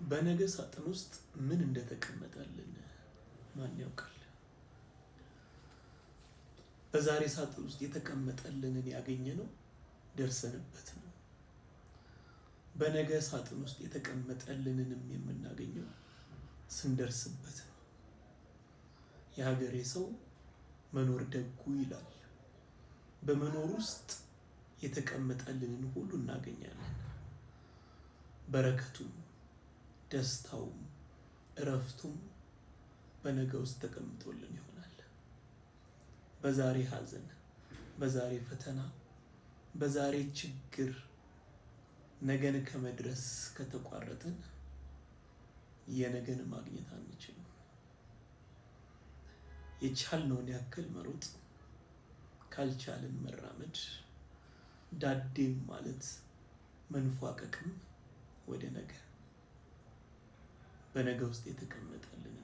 በነገ ሳጥን ውስጥ ምን እንደተቀመጠልን ማን ያውቃል? በዛሬ ሳጥን ውስጥ የተቀመጠልንን ያገኘነው ደርሰንበት ነው። በነገ ሳጥን ውስጥ የተቀመጠልንንም የምናገኘው ስንደርስበት ነው። የሀገሬ ሰው መኖር ደጉ ይላል። በመኖር ውስጥ የተቀመጠልንን ሁሉ እናገኛለን። በረከቱም ደስታውም እረፍቱም በነገ ውስጥ ተቀምጦልን ይሆናል። በዛሬ ሐዘን፣ በዛሬ ፈተና፣ በዛሬ ችግር ነገን ከመድረስ ከተቋረጥን የነገን ማግኘት አንችልም። የቻልነውን ያክል መሮጥ፣ ካልቻልን መራመድ፣ ዳዴም ማለት መንፏቀቅም ወደ ነገ በነገ ውስጥ የተቀመጠልን